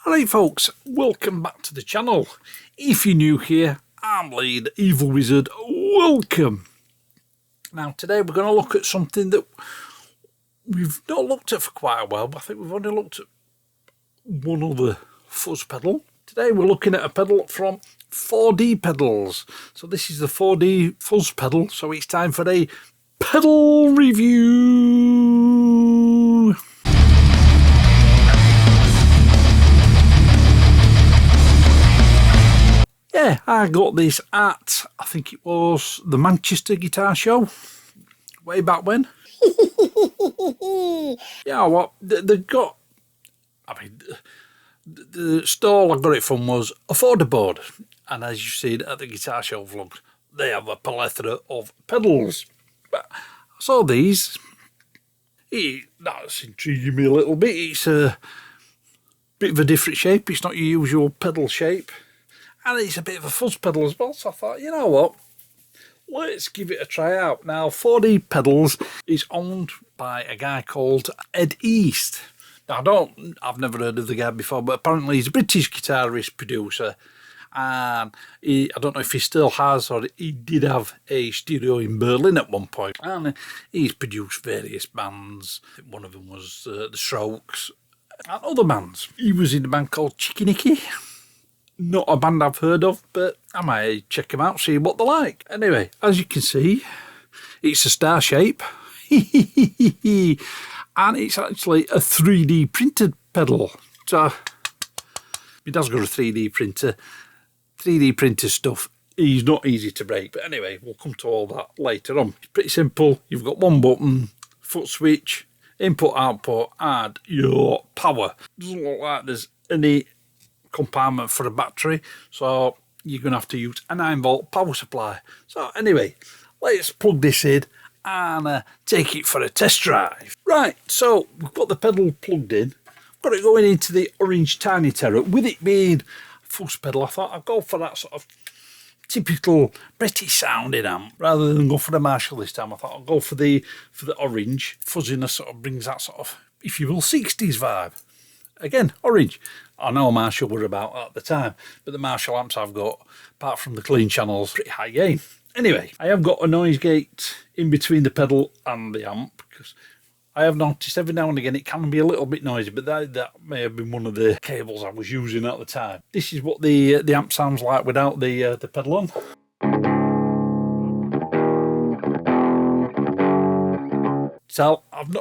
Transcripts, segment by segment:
Alright folks, welcome back to the channel. If you're new here, I'm Lee, the Evil Wizard. Welcome. Now today we're going to look at something that we've not looked at for quite a while, but I think we've only looked at one other fuzz pedal. Today we're looking at a pedal from 4D Pedals. So this is the 4D fuzz pedal, so it's time for a pedal review. Yeah, I got this at, I think it was the Manchester Guitar Show, way back when. Yeah, well, they got, the stall I got it from was Affordaboard. And as you've seen at the Guitar Show vlogs, they have a plethora of pedals. But I saw these, that's intriguing me a little bit. It's a bit of a different shape, it's not your usual pedal shape. And it's a bit of a fuzz pedal as well, so I thought, you know what, let's give it a try out. Now, 4D Pedals is owned by a guy called Ed East. Now, I've never heard of the guy before, but apparently he's a British guitarist, producer, and I don't know if he still has, or he did have a studio in Berlin at one point, and he's produced various bands. I think one of them was The Strokes, and other bands. He was in a band called Chickenicky. Not a band I've heard of, but I might check them out, see what they're like. Anyway, as you can see, it's a star shape. And it's actually a 3D printed pedal. So, my dad's got a 3D printer. 3D printer stuff is not easy to break. But anyway, we'll come to all that later on. It's pretty simple. You've got one button, foot switch, input, output, and your power. Doesn't look like there's any compartment for a battery, so you're going to have to use a 9-volt power supply. So anyway, let's plug this in and take it for a test drive. Right, so we've got the pedal plugged in. I've got it going into the orange Tiny Terror. With it being a fuzz pedal, I thought I'd go for that sort of typical British sounding amp rather than go for the Marshall this time. I thought I'd go for the orange. Fuzziness sort of brings that sort of, if you will, 60s vibe. Again, orange. I know Marshall were about at the time, but the Marshall amps I've got, apart from the clean channels, pretty high gain. Anyway, I have got a noise gate in between the pedal and the amp, because I have noticed every now and again it can be a little bit noisy, but that may have been one of the cables I was using at the time. This is what the amp sounds like without the pedal on. So I've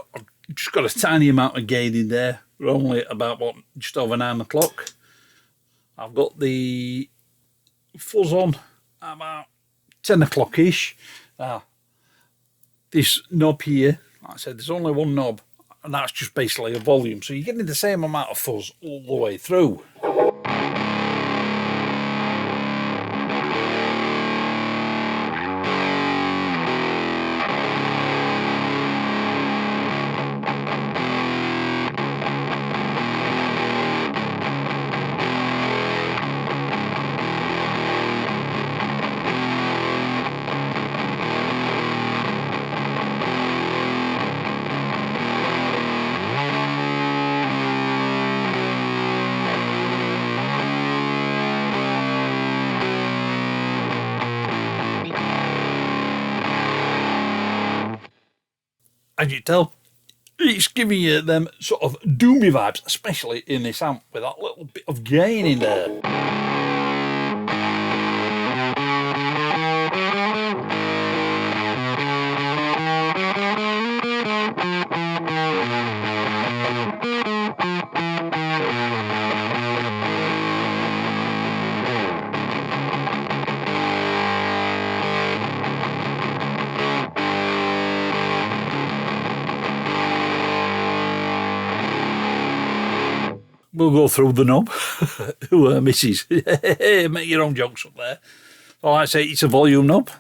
just got a tiny amount of gain in there. We're only about, just over 9 o'clock. I've got the fuzz on about 10 o'clock-ish. Now, this knob here, like I said, there's only one knob, and that's just basically a volume. So you're getting the same amount of fuzz all the way through. As you tell, it's giving you them sort of Doomy vibes, especially in this amp with that little bit of gain in there. We'll go through the knob. Who misses? Make your own jokes up there. So like I say, it's a volume knob.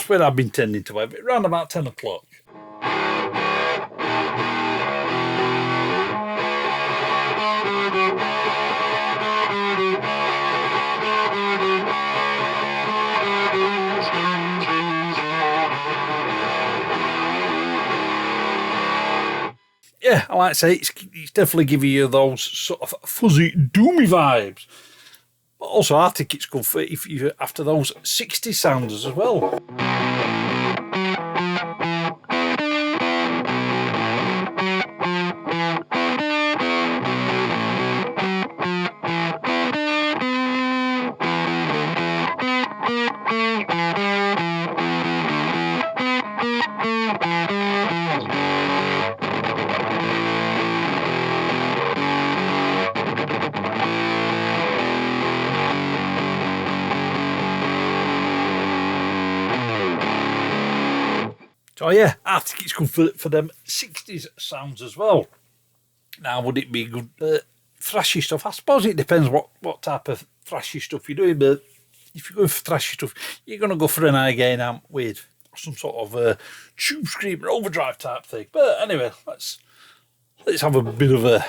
That's where I've been tending to have it, around about 10 o'clock. yeah, I like to say it's definitely giving you those sort of fuzzy, doomy vibes. But also, I think it's good for if you're after those 60s sounds as well. So yeah, I think it's good for them 60s sounds as well. Now, would it be good thrashy stuff? I suppose it depends what type of thrashy stuff you're doing, but if you're going for thrashy stuff, you're going to go for an high gain amp with some sort of tube screamer overdrive type thing. But anyway, let's have a bit of a...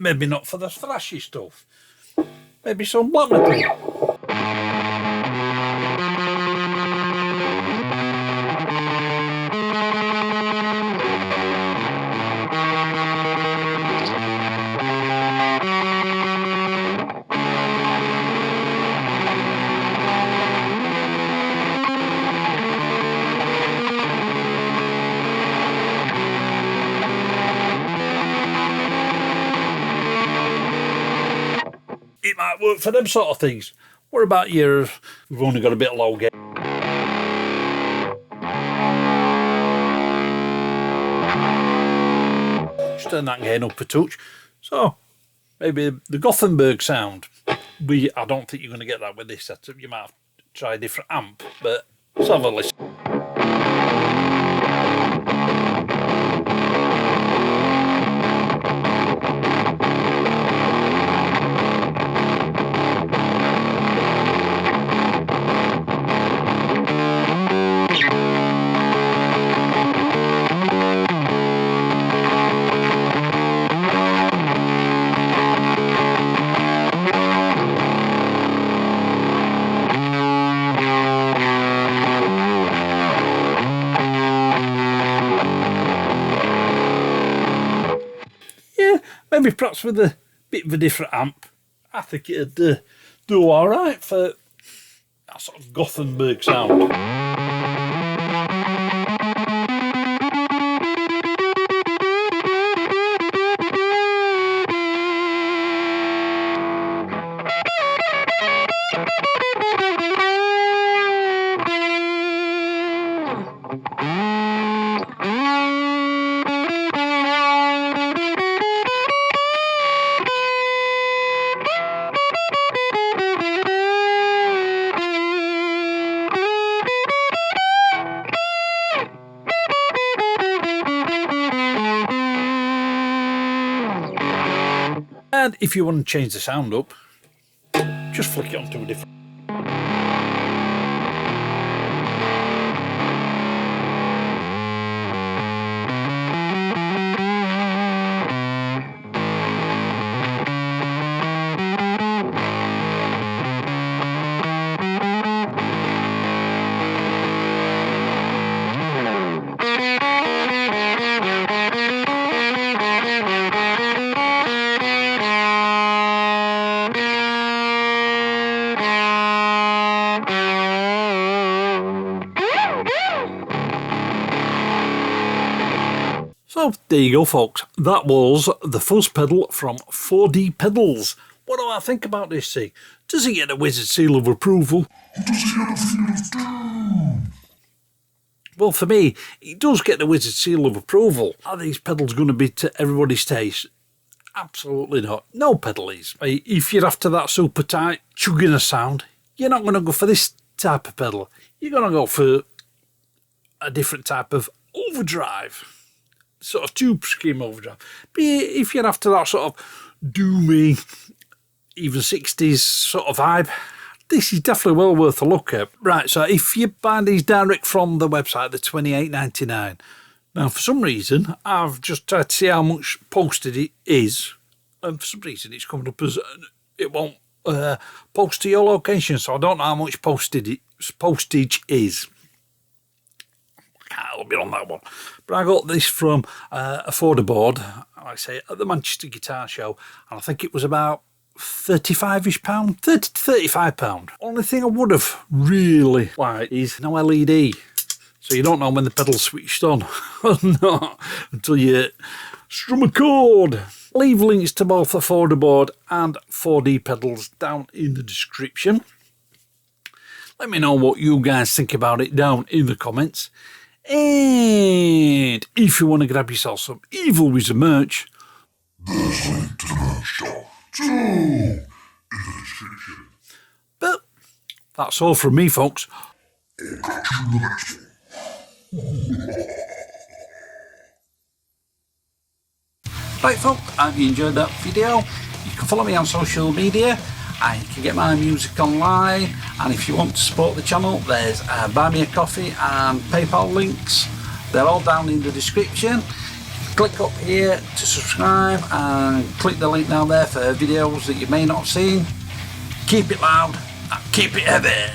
Maybe not for the thrashy stuff. Maybe some black metal. It might work for them sort of things. What about your... We've only got a bit of low gain. Just turn that gain up a touch. So, maybe the Gothenburg sound. I don't think you're going to get that with this setup. You might have to try a different amp, but let's have a listen. Maybe perhaps with a bit of a different amp, I think it'd do all right for that sort of Gothenburg sound. And if you want to change the sound up, just flick it onto a different... So there you go, folks. That was the Fuzz pedal from 4D Pedals. What do I think about this thing? Does it get a wizard seal of approval? Well, for me, it does get the wizard seal of approval. Are these pedals going to be to everybody's taste? Absolutely not. No pedal is. If you're after that super tight, chugging a sound, you're not going to go for this type of pedal. You're going to go for a different type of overdrive. Sort of tube scream overdrive. But if you're after that sort of doomy, even 60s sort of vibe, this is definitely well worth a look at. Right, so if you buy these direct from the website, they're $28.99. Now, for some reason, I've just tried to see how much postage it is, and for some reason it's coming up as it won't post to your location, so I don't know how much postage is. I can't help you on that one. But I got this from Affordable, like I say, at the Manchester Guitar Show, and I think it was about £35-ish, £30 to £35. Only thing I would have really liked is no LED. So you don't know when the pedal's switched on or not until you strum a chord. Leave links to both Affordable and 4D pedals down in the description. Let me know what you guys think about it down in the comments. And if you want to grab yourself some Evil Wizard merch, there's a link to the merch shop too in the description. But that's all from me, folks. I'll catch you in the next one. Right, folks, I hope you enjoyed that video. You can follow me on social media and you can get my music online, and if you want to support the channel, there's Buy Me a Coffee and PayPal links. They're all down in the description. Click up here to subscribe and click the link down there for videos that you may not have seen. Keep it loud and keep it heavy.